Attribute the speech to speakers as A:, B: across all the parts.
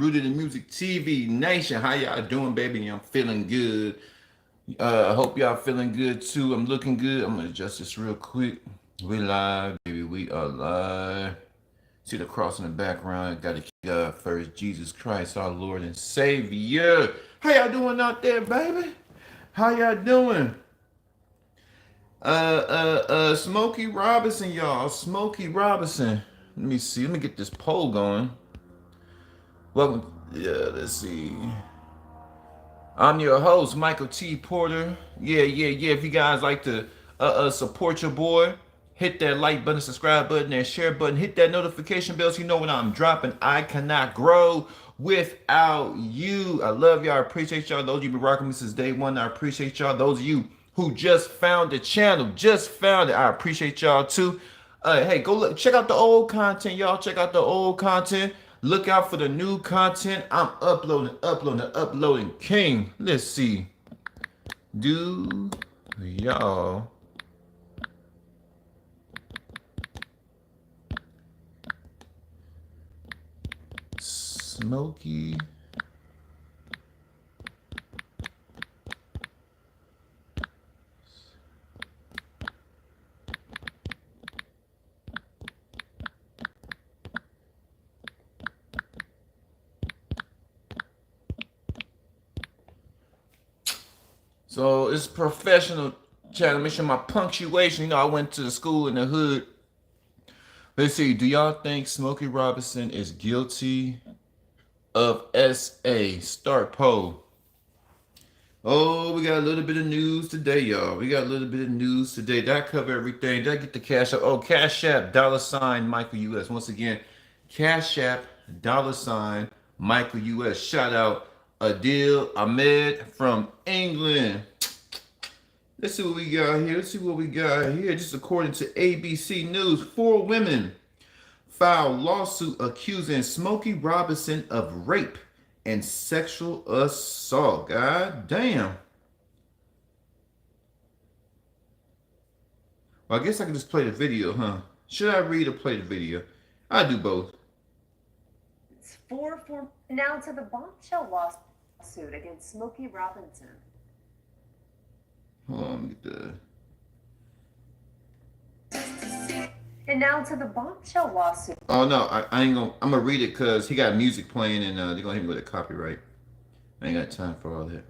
A: Rooted in Music TV Nation. How y'all doing, baby? I'm feeling good. I hope y'all feeling good too. I'm looking good. I'm gonna adjust this real quick. We live, baby. We are live. See the cross in the background. Got to keep God first. Jesus Christ, our Lord and Savior. How y'all doing out there, baby? How y'all doing? Smokey Robinson, y'all. Smokey Robinson. Let me see. Let me get this poll going. Welcome. Yeah, let's see. I'm your host, Michael T. Porter. Yeah. If you guys like to support your boy, hit that like button, subscribe button, and share button. Hit that notification bell so you know when I'm dropping. I cannot grow without you. I love y'all. I appreciate y'all. Those of you been rocking me since day one, I appreciate y'all. Those of you who just found the channel, just found it, I appreciate y'all too. Hey, go look, check out the old content, y'all. Check out the old content. Look out for the new content. I'm uploading. King. Let's see. Do y'all Smokey So it's professional channel. Make sure my punctuation. I went to the school in the hood. Let's see. Do y'all think Smokey Robinson is guilty of SA? Start poll. Oh, we got a little bit of news today, y'all. We got a little bit of news today. Did I cover everything? Did I get the Cash App? Oh, Cash App, $ Michael US. Once again, Cash App, $ Michael US. Shout out Adil Ahmed from England. Let's see what we got here. Just according to ABC News, 4 women filed lawsuit accusing Smokey Robinson of rape and sexual assault. God damn. Well, I guess I can just play the video, huh? Should I read or play the video? I do both.
B: It's 4 now to the bombshell lawsuit against Smokey Robinson.
A: Hold on, let me get the...
B: And now to the bombshell lawsuit.
A: Oh no, I ain't gonna. I'm gonna read it because he got music playing and they're gonna hit me with a copyright. I ain't got time for all that.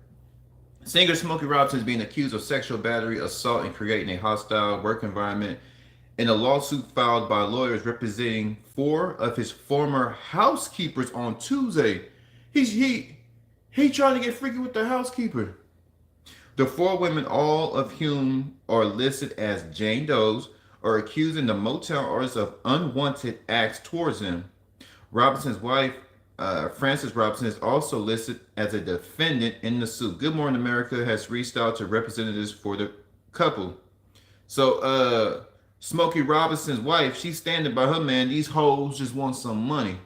A: Singer Smokey Robinson is being accused of sexual battery, assault, and creating a hostile work environment in a lawsuit filed by lawyers representing 4 of his former housekeepers on Tuesday. He trying to get freaky with the housekeeper. The 4 women, all of whom are listed as Jane Does, are accusing the motel artist of unwanted acts towards him. Robinson's wife, Frances Robinson, is also listed as a defendant in the suit. Good Morning America has reached out to representatives for the couple. So, Smokey Robinson's wife, she's standing by her man. These hoes just want some money.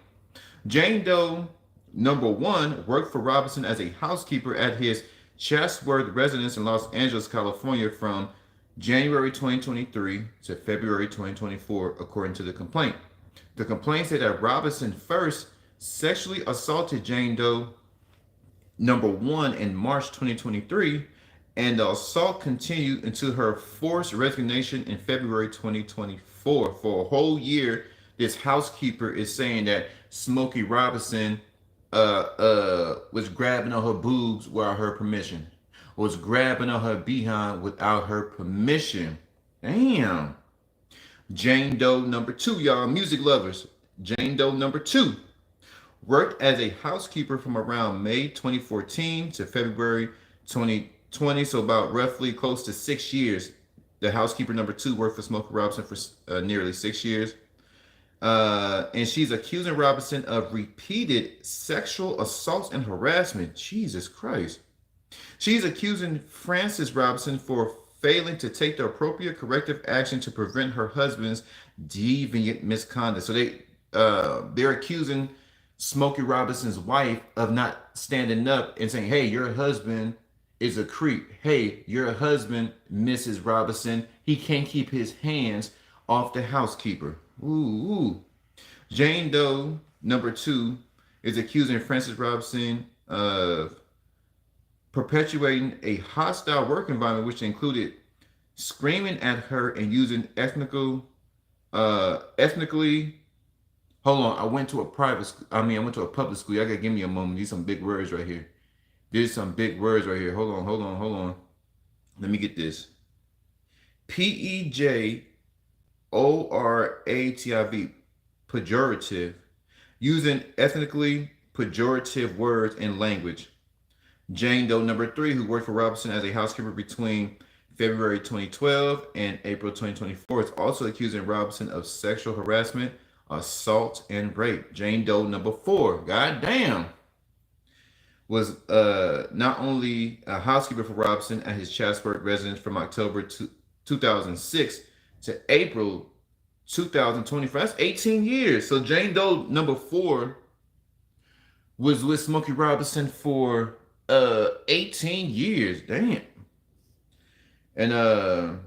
A: Jane Doe #1 worked for Robinson as a housekeeper at his Chatsworth residence in Los Angeles, California from January 2023 to February 2024, according to the complaint. The complaint said that Robinson first sexually assaulted Jane Doe #1 in March 2023, and the assault continued until her forced resignation in February 2024. For a whole year, this housekeeper is saying that Smokey Robinson was grabbing on her boobs without her permission. Was grabbing on her behind without her permission. Damn. Jane Doe #2, y'all, music lovers. Jane Doe #2 worked as a housekeeper from around May 2014 to February 2020, so about roughly close to 6 years. The housekeeper #2 worked for Smokey Robinson for nearly 6 years. And she's accusing Robinson of repeated sexual assaults and harassment. Jesus Christ. She's accusing Frances Robinson for failing to take the appropriate corrective action to prevent her husband's deviant misconduct. So they're accusing Smokey Robinson's wife of not standing up and saying, hey, your husband is a creep. Hey, your husband, Mrs. Robinson, he can't keep his hands off the housekeeper. Ooh. Jane Doe #2 is accusing Frances Robinson of perpetuating a hostile work environment, which included screaming at her and using ethnically. Hold on, I went to a private school. I went to a public school. I gotta give me a moment. These some big words right here. There's some big words right here. Hold on. Let me get this. Pejorative, pejorative, using ethnically pejorative words and language. Jane Doe number 3, who worked for Robinson as a housekeeper between February 2012 and April 2024, is also accusing Robinson of sexual harassment, assault, and rape. Jane Doe number 4, goddamn, was not only a housekeeper for Robinson at his Chatsworth residence from October 2006 to April 2024. That's 18 years. So Jane Doe number 4 was with Smokey Robinson for 18 years. Damn. And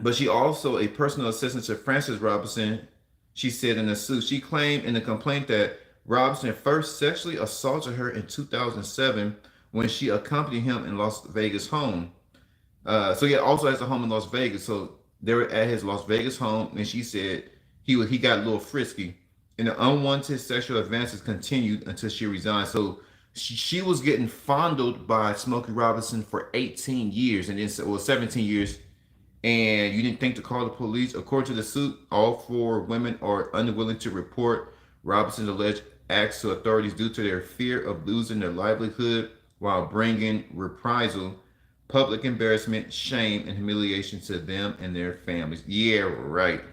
A: but she also a personal assistant to Frances Robinson. She said in the suit, she claimed in the complaint that Robinson first sexually assaulted her in 2007 when she accompanied him in Las Vegas home. So he also has a home in Las Vegas. So they were at his Las Vegas home, and she said he got a little frisky, and the unwanted sexual advances continued until she resigned. So she was getting fondled by Smokey Robinson for 18 years, and then 17 years, and you didn't think to call the police. According to the suit, all 4 women are unwilling to report Robinson's alleged acts to authorities due to their fear of losing their livelihood while bringing reprisal, public embarrassment, shame, and humiliation to them and their families. Yeah, right.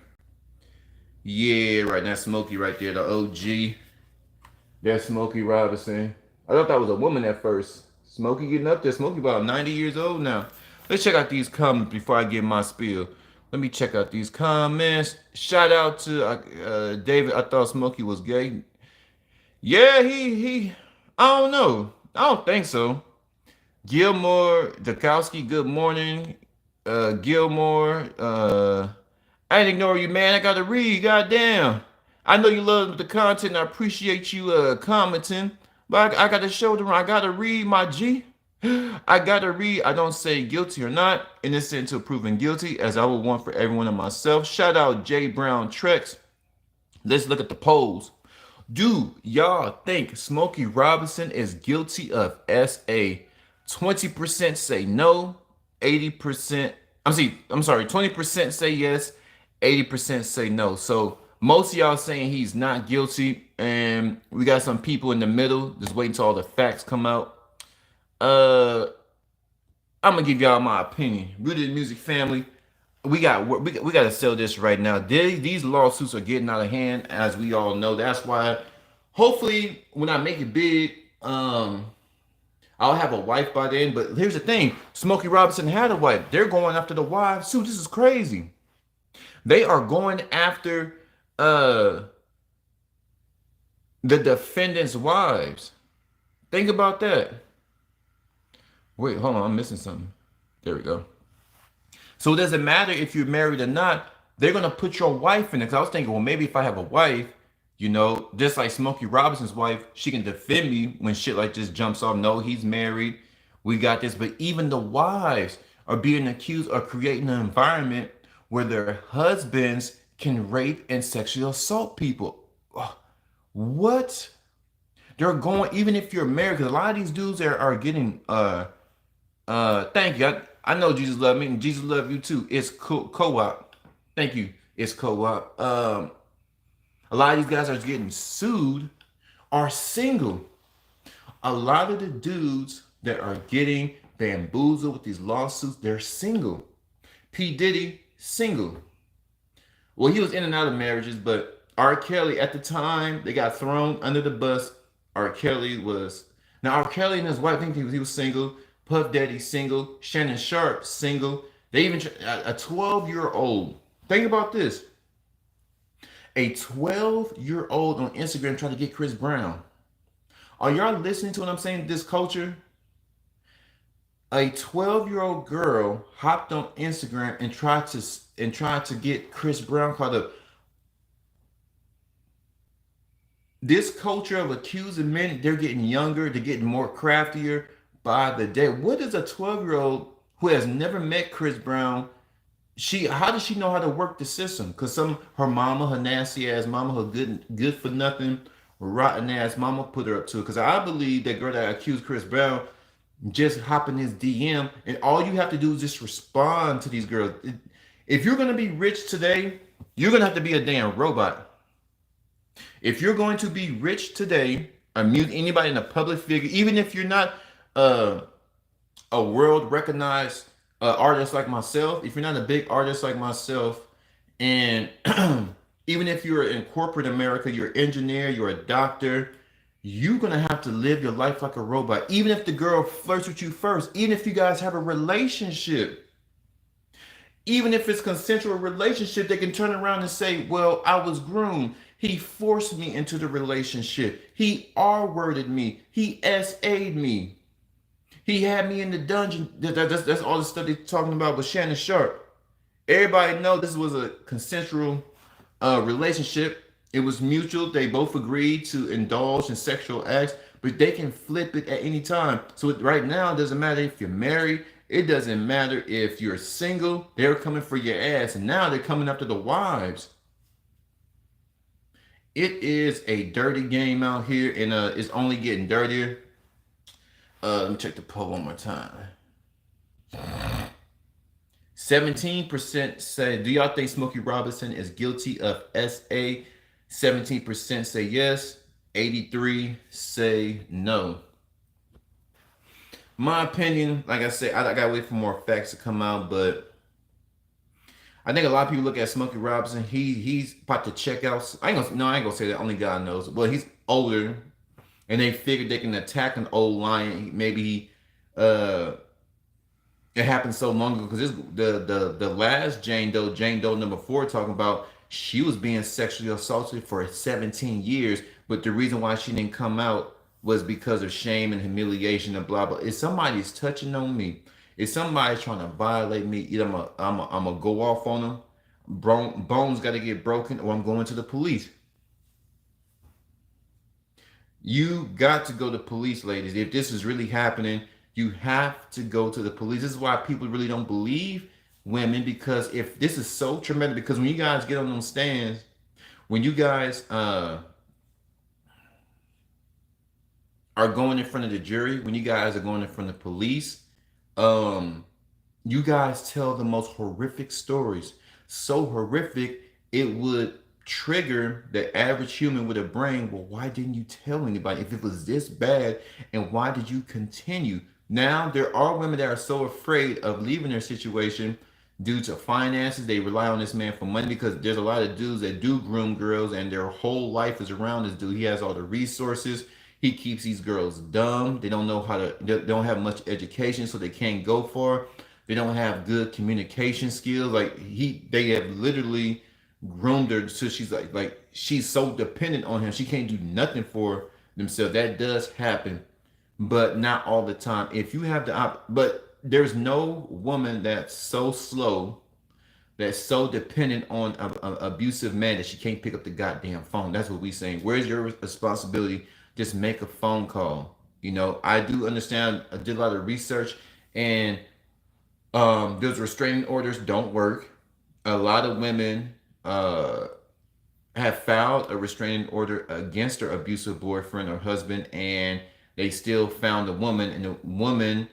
A: Yeah, right. That's Smokey right there, the OG. That's Smokey Robinson. I thought that was a woman at first. Smokey getting up there. Smokey about 90 years old now. Let's check out these comments before I give my spiel. Let me check out these comments. Shout out to David. I thought Smokey was gay. Yeah, he. I don't know. I don't think so. Gilmore Dukowski, good morning. Gilmore, I ain't ignore you, man. I gotta read, goddamn. I know you love the content. I appreciate you commenting, but I gotta show them. I gotta read, my G. I gotta read. I don't say guilty or not, innocent until proven guilty, as I would want for everyone and myself. Shout out J Brown Trex. Let's look at the polls. Do y'all think Smokey Robinson is guilty of SA? 20% say no, 80%. I'm sorry, 20% say yes, 80% say no. So most of y'all saying he's not guilty, and we got some people in the middle just waiting till all the facts come out. I'm gonna give y'all my opinion. Rooted Music family, we got to sell this right now. These lawsuits are getting out of hand, as we all know. That's why, hopefully, when I make it big, I'll have a wife by then. But here's the thing: Smokey Robinson had a wife. They're going after the wives too. This is crazy. They are going after the defendant's wives. Think about that. Wait, hold on, I'm missing something. There we go. So it doesn't matter if you're married or not. They're gonna put your wife in it. Cause I was thinking, well, maybe if I have a wife, you know, just like Smokey Robinson's wife, she can defend me when shit like this jumps off. No, he's married. We got this. But even the wives are being accused of creating an environment where their husbands can rape and sexually assault people. What? They're going, even if you're married, because a lot of these dudes are getting thank you. I know Jesus love me and Jesus love you too. It's co-op. Thank you. It's co-op. A lot of these guys are getting sued are single. A lot of the dudes that are getting bamboozled with these lawsuits, they're single. P. Diddy, single. Well, he was in and out of marriages, but R. Kelly, at the time, they got thrown under the bus. R. Kelly was... Now, R. Kelly and his wife, I think he was single. Puff Daddy, single. Shannon Sharp, single. They even... A 12-year-old. Think about this. A 12-year-old on Instagram trying to get Chris Brown. Are y'all listening to what I'm saying? This culture? A 12-year-old girl hopped on Instagram and tried to get Chris Brown called up. This culture of accusing men, they're getting younger, they're getting more craftier by the day. What is a 12-year-old who has never met Chris Brown? How does she know how to work the system? Cause her mama, her nasty ass mama, her good for nothing, rotten ass mama put her up to it. Cause I believe that girl that accused Chris Brown just hop in his DM, and all you have to do is just respond to these girls. If you're gonna be rich today, you're gonna have to be a damn robot. If you're going to be rich today, anybody in a public figure, even if you're not uh, a world recognized artist like myself, if you're not a big artist like myself, and even if you're in corporate America, you're an engineer, you're a doctor, you're gonna have to live your life like a robot. Even if the girl flirts with you first, even if you guys have a relationship, even if it's consensual relationship, they can turn around and say, "Well, I was groomed. He forced me into the relationship. He R-worded me. He SA'd me. He had me in the dungeon." That's all the stuff they're talking about with Shannon Sharp. Everybody know this was a consensual relationship. It was mutual. They both agreed to indulge in sexual acts, but they can flip it at any time. So right now, it doesn't matter if you're married. It doesn't matter if you're single. They're coming for your ass, and now they're coming after the wives. It is a dirty game out here, and it's only getting dirtier. Let me check the poll one more time. 17% say, do y'all think Smokey Robinson is guilty of SA? 17% say yes. 83 say no. My opinion, like I said, I gotta wait for more facts to come out, but I think a lot of people look at Smokey Robinson. He's about to check out. I ain't gonna say that. Only God knows. Well, he's older, and they figured they can attack an old lion. Maybe it happened so long ago because the last Jane Doe number 4, talking about she was being sexually assaulted for 17 years, but the reason why she didn't come out was because of shame and humiliation and blah blah. If somebody's touching on me, if somebody's trying to violate me, either I'm gonna go off on them. Bones got to get broken, or I'm going to the police. You got to go to police, ladies. If this is really happening, you have to go to the police. This is why people really don't believe women, because if this is so traumatic, because when you guys get on those stands, when you guys are going in front of the jury, when you guys are going in front of the police, you guys tell the most horrific stories. So horrific, it would trigger the average human with a brain. Well, why didn't you tell anybody if it was this bad? And why did you continue? Now, there are women that are so afraid of leaving their situation due to finances. They rely on this man for money, because there's a lot of dudes that do groom girls and their whole life is around this dude. He has all the resources. He keeps these girls dumb. They don't know how to, they don't have much education, so they can't go far. They don't have good communication skills. They have literally groomed her so she's like she's so dependent on him. She can't do nothing for themselves. That does happen, but not all the time. If you have but there's no woman that's so slow, that's so dependent on an abusive man that she can't pick up the goddamn phone. That's what we saying. Where's your responsibility? Just make a phone call. I do understand. I did a lot of research, and those restraining orders don't work. A lot of women have filed a restraining order against their abusive boyfriend or husband, and they still found the woman. And the woman,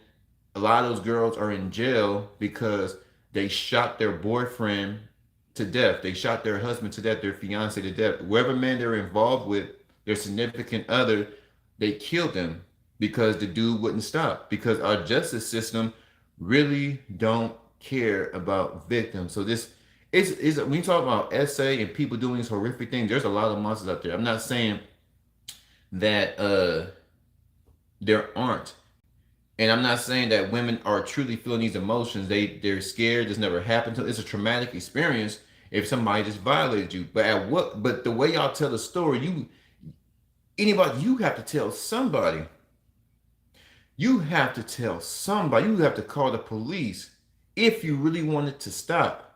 A: a lot of those girls are in jail because they shot their boyfriend to death. They shot their husband to death, their fiance to death. Whoever man they're involved with, their significant other, they killed them because the dude wouldn't stop. Because our justice system really don't care about victims. So this is when you talk about SA and people doing these horrific things, there's a lot of monsters out there. I'm not saying that there aren't. And I'm not saying that women are truly feeling these emotions. They're scared. This never happened to them. It's a traumatic experience if somebody just violated you. But the way y'all tell the story, you have to tell somebody. You have to tell somebody. You have to call the police if you really want it to stop.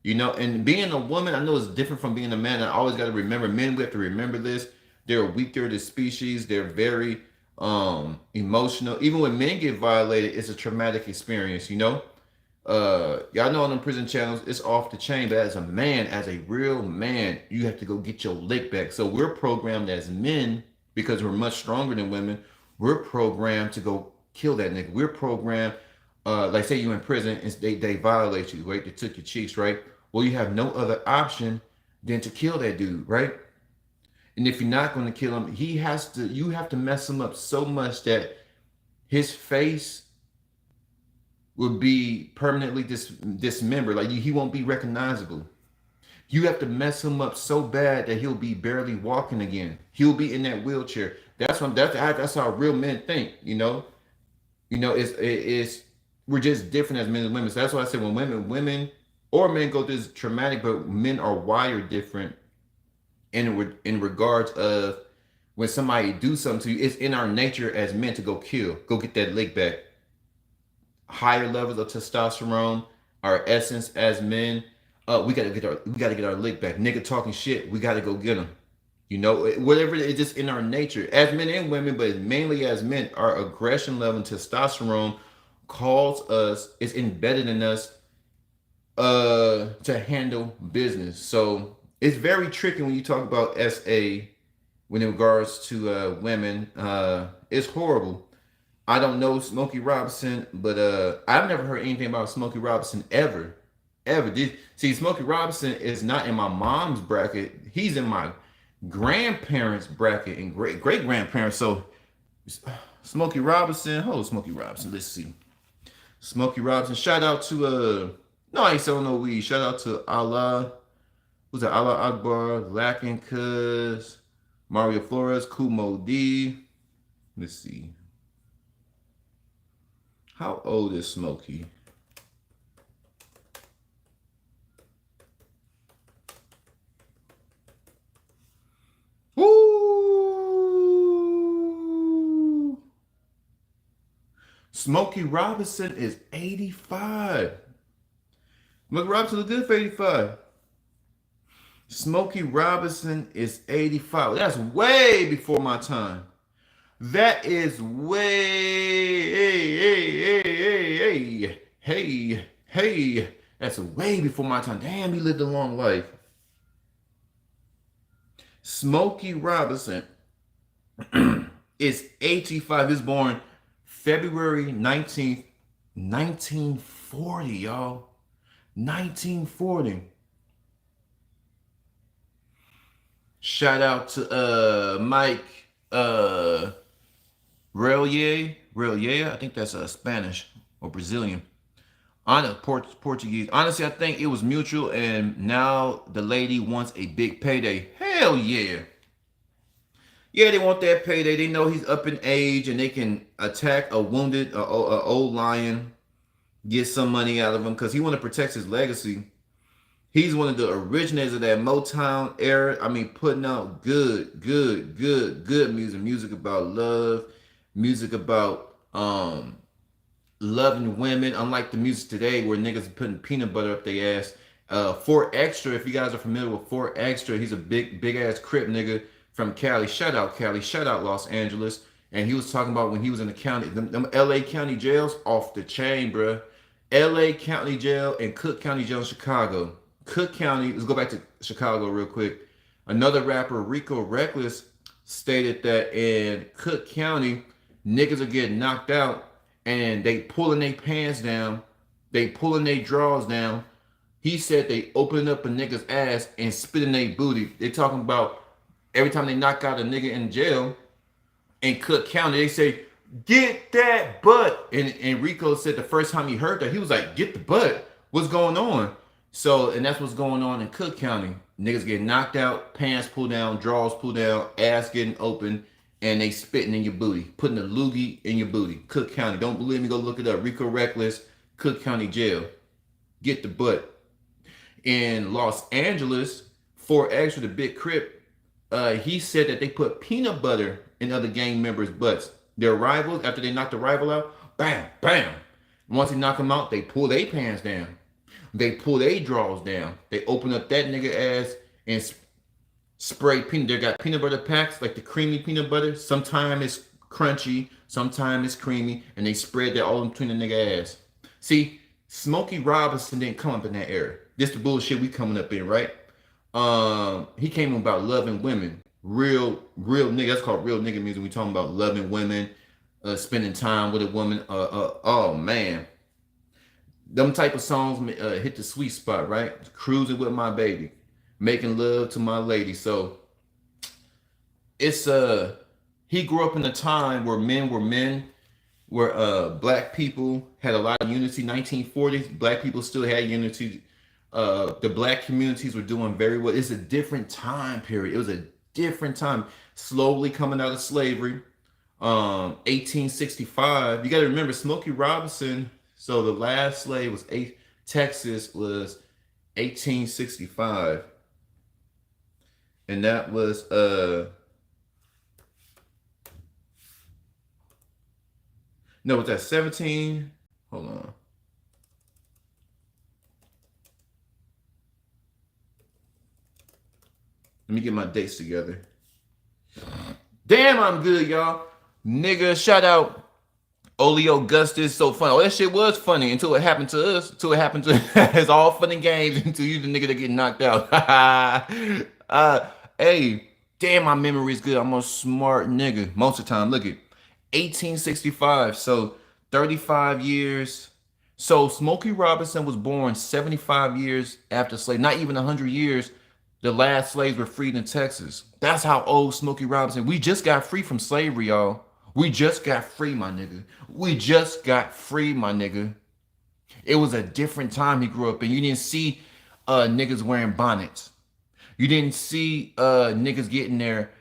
A: And being a woman, I know it's different from being a man. I always got to remember, men, we have to remember this. They're weaker the species. They're very emotional. Even when men get violated, it's a traumatic experience, you know? Y'all know on them prison channels, it's off the chain, but as a man, as a real man, you have to go get your lick back. So we're programmed as men, because we're much stronger than women, we're programmed to go kill that nigga. We're programmed, like say you in prison and they violate you, right? They took your cheeks, right? Well, you have no other option than to kill that dude, right? And if you're not going to kill him, you have to mess him up so much that his face will be permanently dismembered. Like he won't be recognizable. You have to mess him up so bad that he'll be barely walking again. He'll be in that wheelchair. That's how real men think. You know, it's we're just different as men and women. So that's why I say when women or men go through this traumatic, but men are wired different in regards of when somebody do something to you. It's in our nature as men to go kill, go get that lick back. Higher levels of testosterone, our essence as men. We gotta get our lick back. Nigga talking shit, we gotta go get them. You know, whatever, it's just in our nature as men and women, but mainly as men. Our aggression level and testosterone calls us, it's embedded in us to handle business. So it's very tricky when you talk about SA when in regards to women. It's horrible. I don't know Smokey Robinson, but I've never heard anything about Smokey Robinson ever. See, Smokey Robinson is not in my mom's bracket. He's in my grandparents' bracket and great grandparents. So Smokey Robinson, Smokey Robinson. Let's see. Smokey Robinson. Shout out to no, I ain't selling no weed. Shout out to Allah. Who's that? Allah Akbar, Lacking Cuz, Mario Flores, Kumo D. Let's see. How old is Smokey? Woo! Smokey Robinson is 85. Smokey Robinson looks good for 85. Smokey Robinson is 85. That's way before my time. That is hey. That's way before my time. Damn, he lived a long life. Smokey Robinson is 85. He was born February 19th, 1940, y'all. 1940. Shout out to Mike Relye, I think that's Spanish or Brazilian. Portuguese. Honestly, I think it was mutual, and now the lady wants a big payday. Hell yeah. Yeah, they want that payday. They know he's up in age, and they can attack a wounded, a old lion, get some money out of him, because he want to protect his legacy. He's one of the originators of that Motown era. I mean, putting out good music. Music about love. Music about loving women. Unlike the music today where niggas are putting peanut butter up their ass. 4 Extra, if you guys are familiar with 4 Extra, he's a big ass Crip nigga from Cali. Shout out Cali. Shout out Los Angeles. And he was talking about when he was in the county, them LA County jails, off the chain, bruh. LA County Jail and Cook County Jail in Chicago. Cook County, let's go back to Chicago real quick. Another rapper, Rico Reckless, stated that in Cook County, niggas are getting knocked out and they pulling their pants down, they pulling their drawers down. He said they opening up a nigga's ass and spitting their booty. They talking about every time they knock out a nigga in jail in Cook County, they say, get that butt. And Rico said the first time he heard that, he was like, get the butt. What's going on? So, and that's what's going on in Cook County. Niggas getting knocked out, pants pulled down, drawers pulled down, ass getting open, and they spitting in your booty, putting a loogie in your booty. Cook County. Don't believe me? Go look it up. Rico Reckless, Cook County Jail. Get the butt. In Los Angeles, 4 Extra, the big Crip, he said that they put peanut butter in other gang members' butts. Their rivals, after they knock the rival out, bam, bam. Once they knock them out, they pull their pants down. They pull their drawers down. They open up that nigga ass and Sprayed peanut. They got peanut butter packs, like the creamy peanut butter. Sometimes it's crunchy, sometimes it's creamy, and they spread that all in between the nigga ass. See, Smokey Robinson didn't come up in that era. This the bullshit we coming up in, right? He came about loving women. Real nigga. That's called real nigga music. We talking about loving women, spending time with a woman. Oh man, them type of songs hit the sweet spot, right? Cruising with my baby, making love to my lady. So it's he grew up in a time where men, where black people had a lot of unity. 1940s, black people still had unity. The black communities were doing very well. It's a different time period. It was a different time. Slowly coming out of slavery. 1865. You got to remember Smokey Robinson. So the last slave was Texas was 1865, and that was no, was that 17? Hold on. Let me get my dates together. Damn, I'm good, y'all. Nigga, shout out Oli Augustus. So funny. Oh, that shit was funny until it happened to us. Until it happened to it's all fun and games until you the nigga that get knocked out. Hey, damn, my memory is good. I'm a smart nigga most of the time. Look at 1865. So 35 years. So Smokey Robinson was born 75 years after slavery. Not even 100 years. The last slaves were freed in Texas. That's how old Smokey Robinson. We just got free from slavery, y'all. We just got free, my nigga. We just got free, my nigga. It was a different time he grew up in. You didn't see niggas wearing bonnets. You didn't see niggas getting their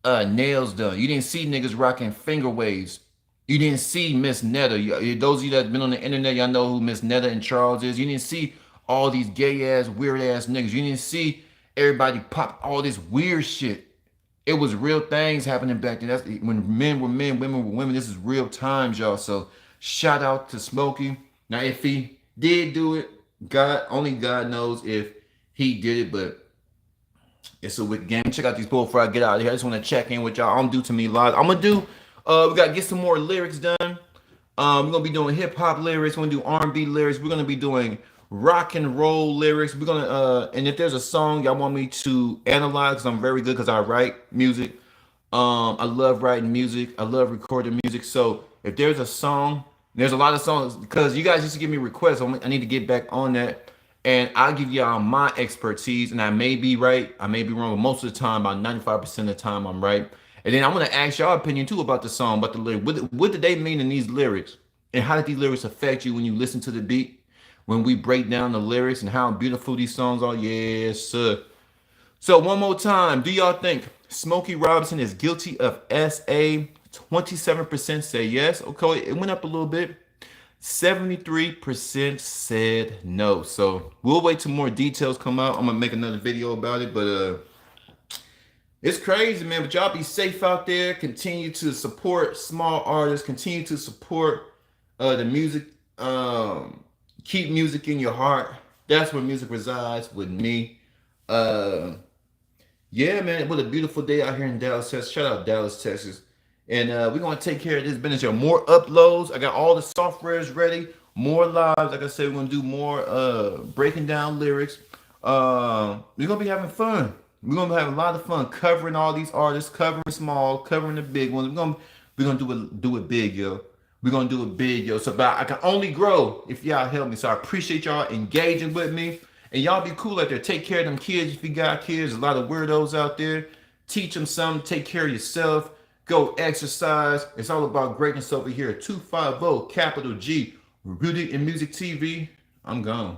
A: nails done. You didn't see niggas rocking finger waves. You didn't see Miss Netta. Those of you that's been on the internet, y'all know who Miss Netta and Charles is. You didn't see all these gay ass, weird ass niggas. You didn't see everybody pop all this weird shit. It was real things happening back then. That's when men were men, women were women. This is real times, y'all. So shout out to Smokey. Now, if he did do it, only God knows if he did it, but it's a wicked game. Check out these people before I get out of here. I just want to check in with y'all. I'm due to me live. I'm gonna do. We gotta get some more lyrics done. We're gonna be doing hip hop lyrics. We're gonna do R&B lyrics. We're gonna be doing rock and roll lyrics. We're gonna and if there's a song y'all want me to analyze, because I'm very good because I write music. I love writing music. I love recording music. So if there's a song, there's a lot of songs because you guys used to give me requests. I need to get back on that, and I'll give y'all my expertise. And I may be right, I may be wrong, but most of the time, about 95% of the time, I'm right. And then I'm gonna ask y'all opinion too about the song, about the lyrics. What did they mean in these lyrics, and how did these lyrics affect you when you listen to the beat? When we break down the lyrics and how beautiful these songs are. Yes, sir. So one more time, do y'all think Smokey Robinson is guilty of SA? 27% say yes. Okay, it went up a little bit. 73% said no. So we'll wait till more details come out. I'm gonna make another video about it, but it's crazy, man. But y'all be safe out there. Continue to support small artists. Continue to support the music. Keep music in your heart. That's where music resides with me. Yeah, man. What a beautiful day out here in Dallas, Texas. Shout out Dallas, Texas. And we're gonna take care of this business here. More uploads. I got all the softwares ready. More lives. Like I said, we're gonna do more breaking down lyrics. We're gonna be having fun. We're gonna have a lot of fun covering all these artists, covering small, covering the big ones. We're gonna do it big, yo. We're gonna do it big, yo. So I can only grow if y'all help me. So I appreciate y'all engaging with me. And y'all be cool out there. Take care of them kids if you got kids. A lot of weirdos out there. Teach them something. Take care of yourself. Go exercise. It's all about greatness over here. 250 capital G. Rooted in Music TV. I'm gone.